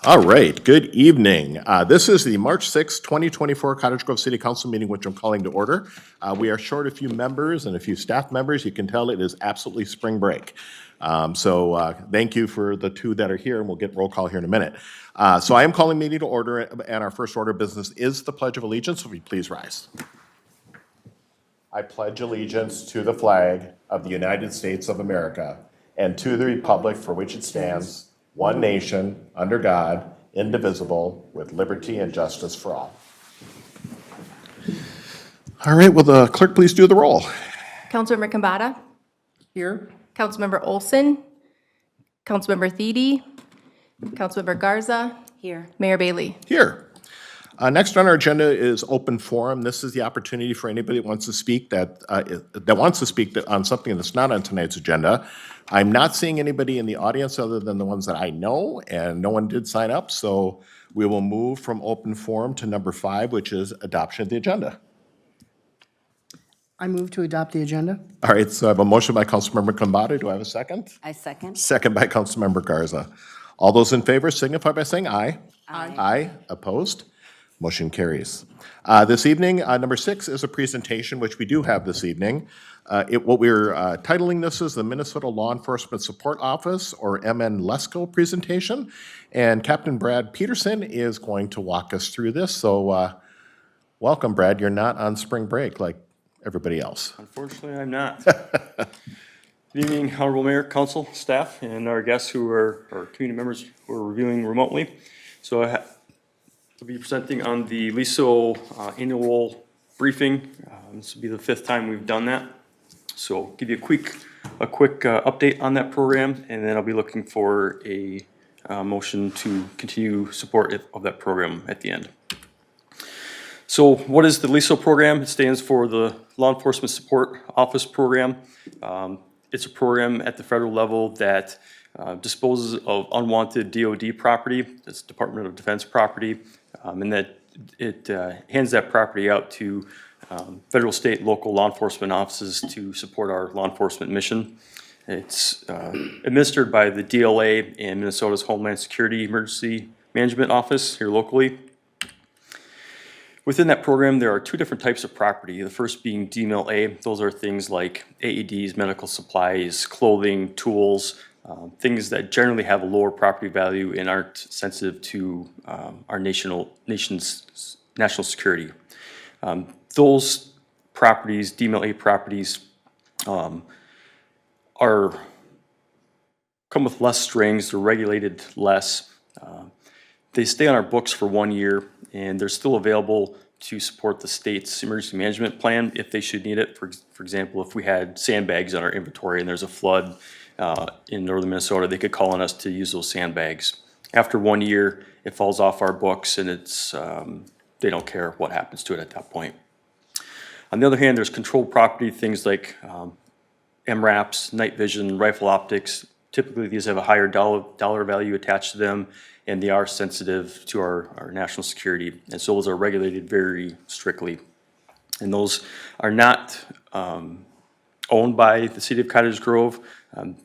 All right, good evening. This is the March 6, 2024 Cottage Grove City Council meeting, which I'm calling to order. We are short a few members and a few staff members. You can tell it is absolutely spring break. Thank you for the two that are here, and we'll get roll call here in a minute. So I am calling meeting to order, and our first order of business is the Pledge of Allegiance. Will you please rise? I pledge allegiance to the flag of the United States of America and to the republic for which it stands, one nation, under God, indivisible, with liberty and justice for all. All right, will the clerk please do the roll? Councilmember Kambata. Here. Councilmember Olson. Councilmember Thiede. Councilmember Garza. Here. Mayor Bailey. Here. Next on our agenda is open forum. This is the opportunity for anybody that wants to speak on something that's not on tonight's agenda. I'm not seeing anybody in the audience other than the ones that I know, and no one did sign up, so we will move from open forum to number 5, which is adoption of the agenda. I move to adopt the agenda. All right, so I have a motion by Councilmember Kambata. Do I have a second? I second. Second by Councilmember Garza. All those in favor signify by saying aye. Aye. Aye. Opposed? Motion carries. This evening, number 6 is a presentation, which we do have this evening. What we're titling this is the Minnesota Law Enforcement Support Office, or MN-LESO presentation. And Captain Brad Peterson is going to walk us through this. So welcome, Brad. You're not on spring break like everybody else. Unfortunately, I'm not. Good evening, Honorable Mayor, Council, staff, and our guests who are, our community members who are reviewing remotely. So I'll be presenting on the LESO annual briefing. This will be the 5th time we've done that. So I'll give you a quick update on that program, and then I'll be looking for a motion to continue support of that program at the end. So what is the LESO program? It stands for the Law Enforcement Support Office Program. It's a program at the federal level that disposes of unwanted DoD property, that's Department of Defense property, and that it hands that property out to federal, state, local law enforcement offices to support our law enforcement mission. It's administered by the DLA and Minnesota's Homeland Security Emergency Management Office here locally. Within that program, there are 2 different types of property. The first being DMIL-A. Those are things like AEDs, medical supplies, clothing, tools, things that generally have a lower property value and aren't sensitive to our nation's national security. Those properties, DMIL-A properties, come with less strings. They're regulated less. They stay on our books for 1 year, and they're still available to support the state's emergency management plan if they should need it. For example, if we had sandbags on our inventory and there's a flood in northern Minnesota, they could call on us to use those sandbags. After 1 year, it falls off our books, and it's they don't care what happens to it at that point. On the other hand, there's controlled property, things like MRAPs, night vision, rifle optics. Typically, these have a higher dollar value attached to them, and they are sensitive to our national security, and so those are regulated very strictly. And those are not owned by the city of Cottage Grove.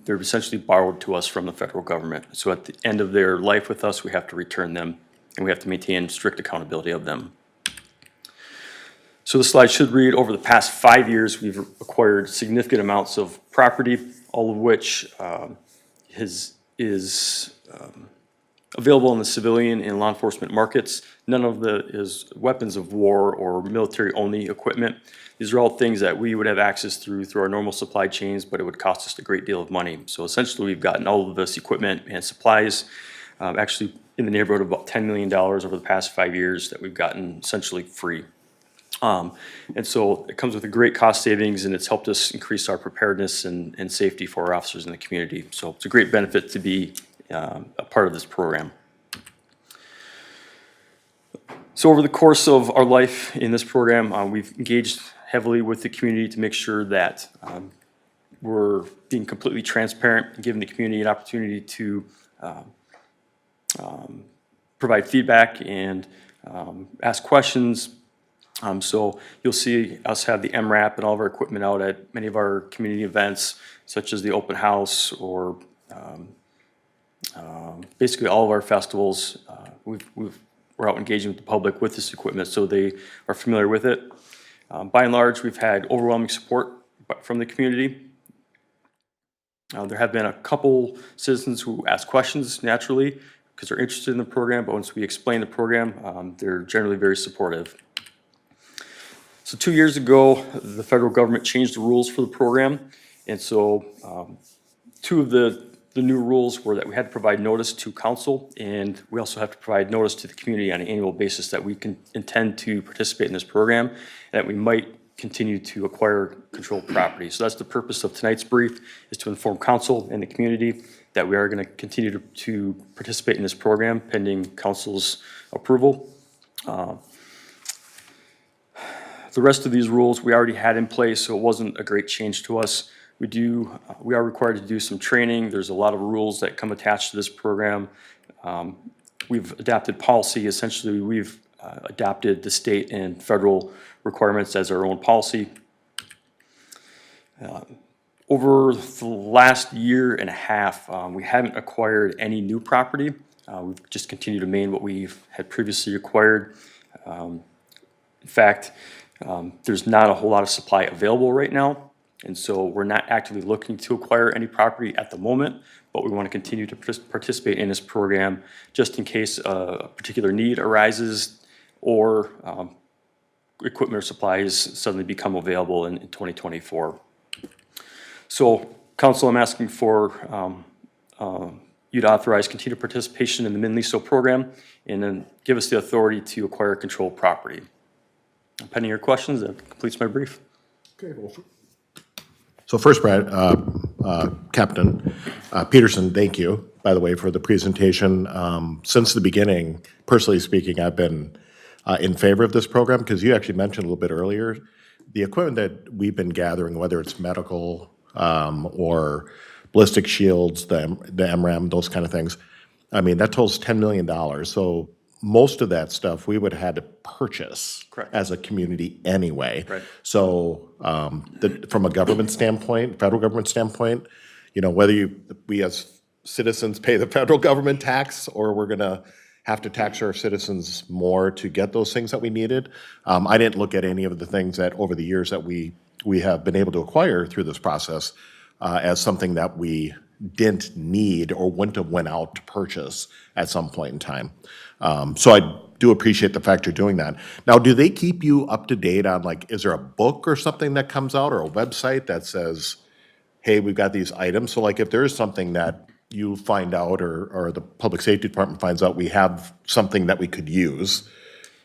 They're essentially borrowed to us from the federal government. So at the end of their life with us, we have to return them, and we have to maintain strict accountability of them. So the slide should read, over the past 5 years, we've acquired significant amounts of property, all of which is available in the civilian and law enforcement markets. None of the is weapons of war or military-only equipment. These are all things that we would have access through our normal supply chains, but it would cost us a great deal of money. So essentially, we've gotten all of this equipment and supplies, actually in the neighborhood of about $10 million over the past 5 years that we've gotten essentially free. And so it comes with a great cost savings, and it's helped us increase our preparedness and safety for our officers in the community. So it's a great benefit to be a part of this program. So over the course of our life in this program, we've engaged heavily with the community to make sure that we're being completely transparent and giving the community an opportunity to provide feedback and ask questions. So you'll see us have the MRAP and all of our equipment out at many of our community events, such as the open house or Basically, all of our festivals, we're out engaging with the public with this equipment, so they are familiar with it. By and large, we've had overwhelming support from the community. There have been a couple citizens who ask questions naturally because they're interested in the program, but once we explain the program, they're generally very supportive. So 2 years ago, the federal government changed the rules for the program, and so two of the new rules were that we had to provide notice to council, and we also have to provide notice to the community on an annual basis that we can intend to participate in this program, and that we might continue to acquire controlled property. So that's the purpose of tonight's brief, is to inform council and the community that we are going to continue to participate in this program pending council's approval. The rest of these rules we already had in place, so it wasn't a great change to us. We are required to do some training. There's a lot of rules that come attached to this program. We've adapted policy. Essentially, we've adopted the state and federal requirements as our own policy. Over the last year and a half, we haven't acquired any new property. We've just continued to maintain what we had previously acquired. In fact, there's not a whole lot of supply available right now. And so we're not actively looking to acquire any property at the moment, but we want to continue to participate in this program just in case a particular need arises or equipment or supplies suddenly become available in 2024. So, Council, I'm asking for you to authorize continued participation in the MN-LESO program and then give us the authority to acquire controlled property. Pending your questions, that completes my brief. Okay, well, so first, Brad, Captain Peterson, thank you, by the way, for the presentation. Since the beginning, personally speaking, I've been in favor of this program because you actually mentioned a little bit earlier, the equipment that we've been gathering, whether it's medical or ballistic shields, the MRAM, those kind of things, I mean, that totals $10 million. So most of that stuff we would have had to purchase Correct. as a community anyway. Right. So from a government standpoint, federal government standpoint, you know, whether we as citizens pay the federal government tax or we're gonna have to tax our citizens more to get those things that we needed. I didn't look at any of the things that over the years that we have been able to acquire through this process as something that we didn't need or wouldn't have went out to purchase at some point in time. So I do appreciate the fact you're doing that. Now, do they keep you up to date on, like, is there a book or something that comes out or a website that says, hey, we've got these items? So like if there is something that you find out or the public safety department finds out we have something that we could use,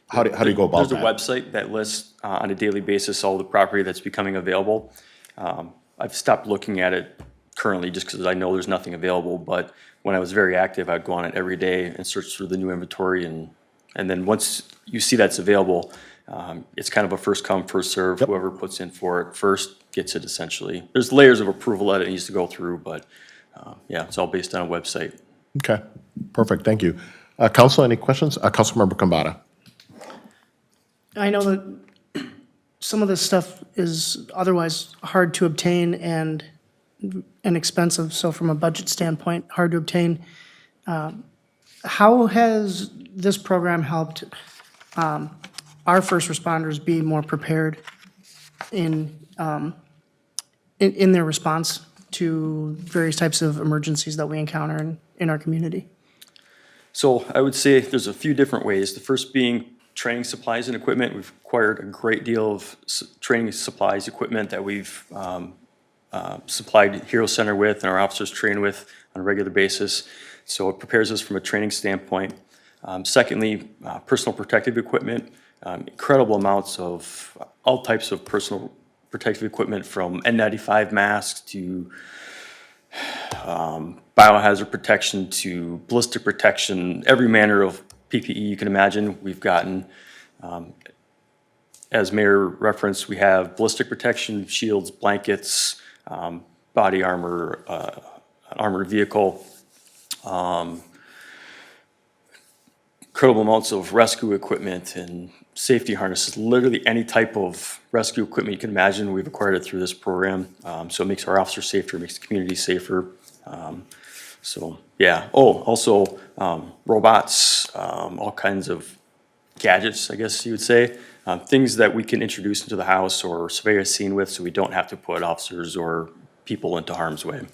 how do you go about that? There's a website that lists on a daily basis all the property that's becoming available. I've stopped looking at it currently just because I know there's nothing available, but when I was very active, I'd go on it every day and search through the new inventory, and then once you see that's available, it's kind of a first come, first serve. Yep. Whoever puts in for it first gets it essentially. There's layers of approval that it needs to go through, but yeah, it's all based on a website. Okay, perfect, thank you. Council, any questions? Councilmember Kambata. I know that some of this stuff is otherwise hard to obtain and expensive, so from a budget standpoint, hard to obtain. How has this program helped our first responders be more prepared in their response to various types of emergencies that we encounter in our community? So I would say there's a few different ways. The first being training supplies and equipment. We've acquired a great deal of training supplies, equipment that we've supplied Hero Center with and our officers train with on a regular basis. So it prepares us from a training standpoint. Secondly, personal protective equipment. Incredible amounts of all types of personal protective equipment, from N95 masks to biohazard protection to ballistic protection, every manner of PPE you can imagine we've gotten. As Mayor referenced, we have ballistic protection, shields, blankets, body armor, an armored vehicle, incredible amounts of rescue equipment and safety harnesses. Literally any type of rescue equipment you can imagine, we've acquired it through this program. So it makes our officers safer, makes the community safer. So, yeah. Oh, also, robots, all kinds of gadgets, I guess you would say. Things that we can introduce into the house or survey a scene with so we don't have to put officers or people into harm's way.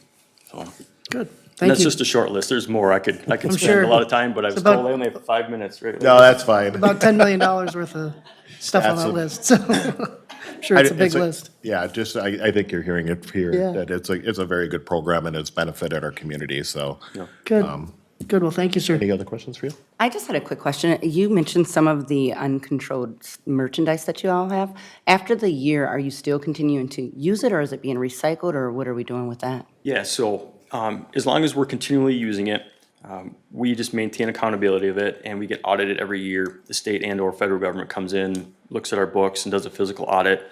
So, Good, and thank that's you. just a short list. There's more. I could spend sure. a lot of time, but I was about- told I only have 5 minutes, right? No, that's fine. About $10 million worth of stuff on That's that a- list, so I'm sure it's a big list. Yeah, just, I think you're hearing it here, Yeah. that it's a very good program and it's benefited our community, so. Good, good, well, thank you, sir. Any other questions for you? I just had a quick question. You mentioned some of the uncontrolled merchandise that you all have. After the year, are you still continuing to use it, or is it being recycled, or what are we doing with that? Yeah, so as long as we're continually using it, we just maintain accountability of it, and we get audited every year. The state and/or federal government comes in, looks at our books, and does a physical audit.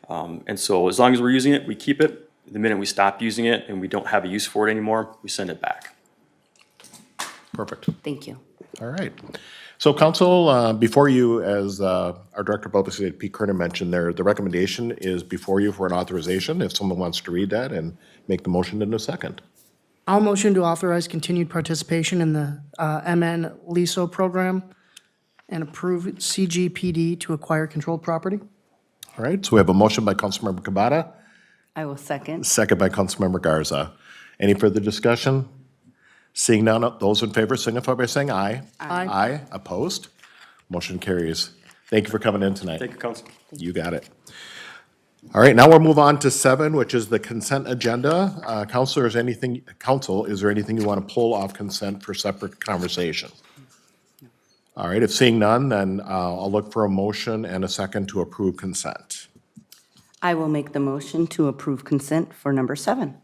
And so as long as we're using it, we keep it. The minute we stop using it and we don't have a use for it anymore, we send it back. Perfect. Thank you. All right. So council, before you, as our Director of Public Safety, Pete Kernan, mentioned there, the recommendation is before you for an authorization. If someone wants to read that and make the motion in a second. I'll motion to authorize continued participation in the MN-LESO program and approve CGPD to acquire controlled property. All right, so we have a motion by Councilmember Kabata, I will second. second by Councilmember Garza. Any further discussion? Seeing none, those in favor signify by saying aye. Aye. Aye, opposed? Motion carries. Thank you for coming in tonight. Thank you, Council. You got it. All right, now we'll move on to 7, which is the consent agenda. Council, is there anything you want to pull off consent for separate conversation? All right, if seeing none, then I'll look for a motion and a second to approve consent. I will make the motion to approve consent for number 7.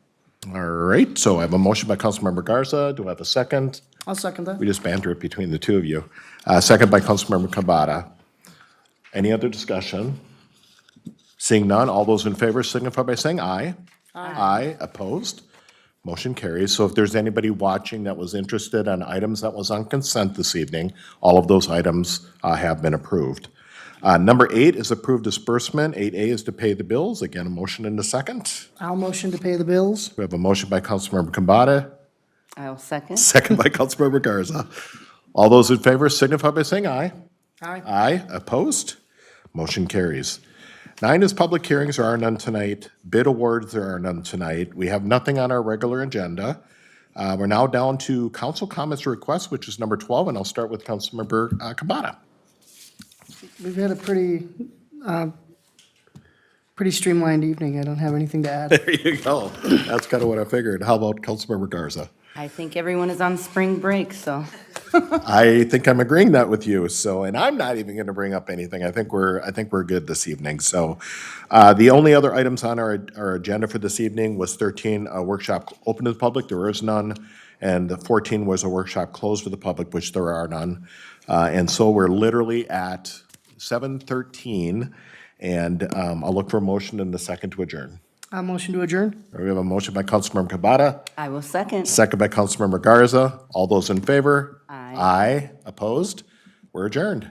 All right, so I have a motion by Councilmember Garza. Do I have a second? I'll second that. We just banter it between the two of you. Second by Councilmember Kabata. Any other discussion? Seeing none, all those in favor signify by saying aye. Aye. Opposed? Motion carries. So if there's anybody watching that was interested on items that was on consent this evening, all of those items have been approved. Number 8 is approved disbursement. 8A is to pay the bills. Again, a motion and a second. I'll motion to pay the bills. We have a motion by Councilmember Kabata, I will second. second by Councilmember Garza. All those in favor signify by saying aye. Aye. Aye. Opposed? Motion carries. 9 is public hearings. There are none tonight. Bid awards, there are none tonight. We have nothing on our regular agenda. We're now down to council comments or requests, which is number 12, and I'll start with Councilmember Kabata. We've had a pretty streamlined evening. I don't have anything to add. There you go. That's kind of what I figured. How about Councilmember Garza? I think everyone is on spring break, so I think I'm agreeing that with you. So, and I'm not even going to bring up anything. I think we're good this evening. So, the only other items on our agenda for this evening was 13, a workshop open to the public. There is none. And the 14 was a workshop closed to the public, which there are none. And so we're literally at 7:13, and I'll look for a motion in the second to adjourn. I'll motion to adjourn. We have a motion by Councilmember Kabata, I will second. second by Councilmember Garza. All those in favor? Aye. Aye. Opposed? We're adjourned.